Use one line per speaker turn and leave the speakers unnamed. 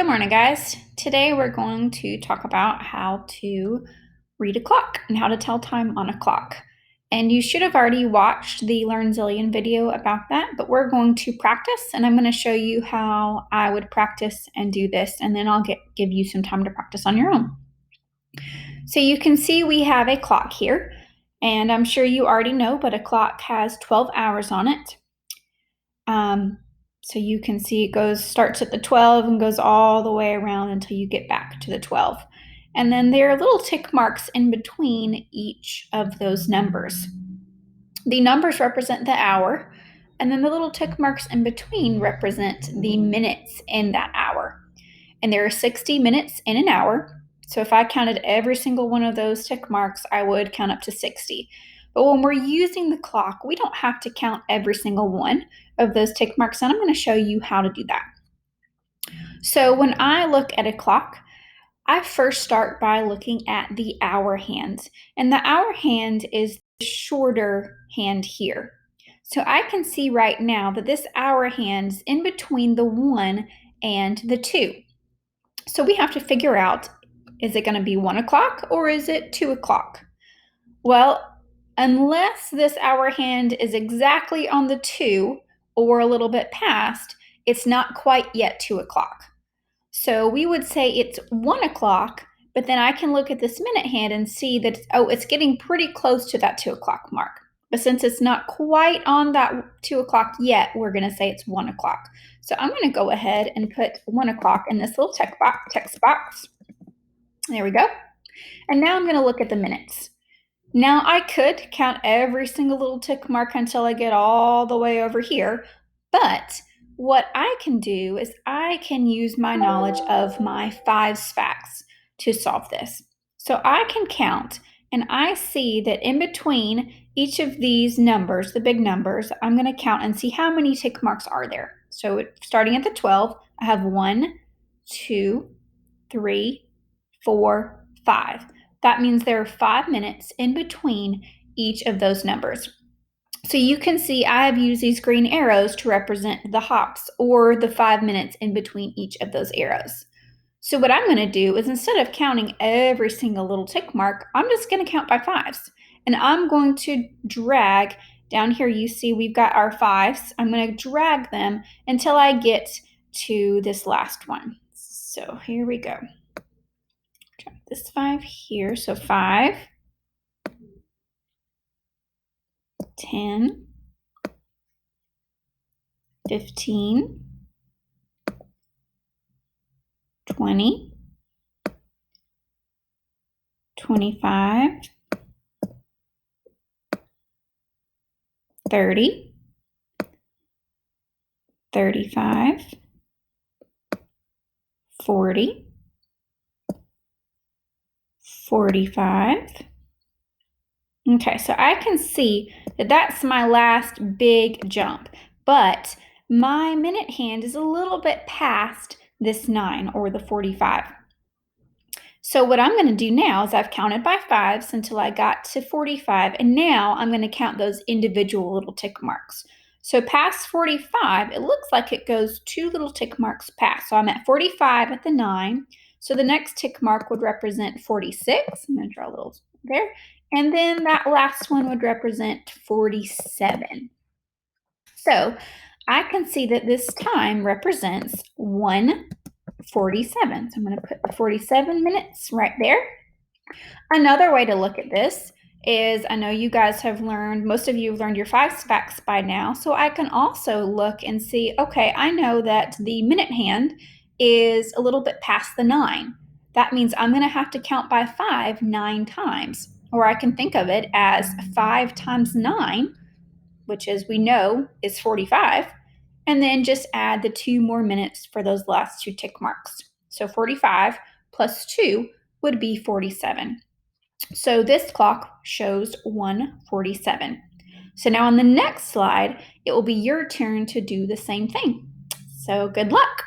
Good morning, guys. Today we're going to talk about how to read a clock and how to tell time on a clock. And you should have already watched the Learn Zillion video about that, but we're going to practice, and I'm going to show you how I would practice and do this, and then I'll give you some time to practice on your own. So you can see we have a clock here, and I'm sure you already know, but a clock has 12 hours on it. So you can see it starts at the 12 and goes all the way around until you get back to the 12. And then there are little tick marks in between each of those numbers. The numbers represent the hour, and then the little tick marks in between represent the minutes in that hour. And there are 60 minutes in an hour. So if I counted every single one of those tick marks, I would count up to 60. But when we're using the clock, we don't have to count every single one of those tick marks, and I'm going to show you how to do that. So when I look at a clock, I first start by looking at the hour hand, and the hour hand is the shorter hand here. So I can see right now that this hour hand is in between the 1 and the 2. So we have to figure out, is it going to be 1 o'clock or is it 2 o'clock? Well, unless this hour hand is exactly on the 2 or a little bit past, it's not quite yet 2 o'clock. So we would say it's 1 o'clock, but then I can look at this minute hand and see that, it's getting pretty close to that 2 o'clock mark. But since it's not quite on that 2 o'clock yet, we're going to say it's 1 o'clock. So I'm going to go ahead and put 1 o'clock in this little text box. There we go. And now I'm going to look at the minutes. Now I could count every single little tick mark until I get all the way over here, but what I can do is I can use my knowledge of my 5 facts to solve this. So I can count, and I see that in between each of these numbers, the big numbers, I'm going to count and see how many tick marks are there. So starting at the 12, I have 1, 2, 3, 4, 5. That means there are 5 minutes in between each of those numbers. So you can see I have used these green arrows to represent the hops, or the 5 minutes in between each of those arrows. So what I'm going to do is, instead of counting every single little tick mark, I'm just going to count by 5s. And I'm going to drag down here. You see we've got our 5s. I'm going to drag them until I get to this last one. So here we go. Try this 5 here. So 5, 10, 15, 20, 25, 30, 35, 40, 45. Okay, so I can see that that's my last big jump, but my minute hand is a little bit past this 9, or the 45. So what I'm going to do now is I've counted by 5s until I got to 45, and now I'm going to count those individual little tick marks. So past 45, it looks like it goes 2 little tick marks past. So I'm at 45 at the 9. So the next tick mark would represent 46. I'm going to draw a little there. And then that last one would represent 47. So I can see that this time represents 1:47. So I'm going to put 47 minutes right there. Another way to look at this is, I know you guys have learned, most of you have learned your 5 facts by now, so I can also look and see, okay, I know that the minute hand is a little bit past the 9. That means I'm going to have to count by 5 9 times, or I can think of it as 5 times 9, which, as we know, is 45, and then just add the 2 more minutes for those last 2 tick marks. So 45 plus 2 would be 47. So this clock shows 1:47. So now on the next slide, it will be your turn to do the same thing. So good luck.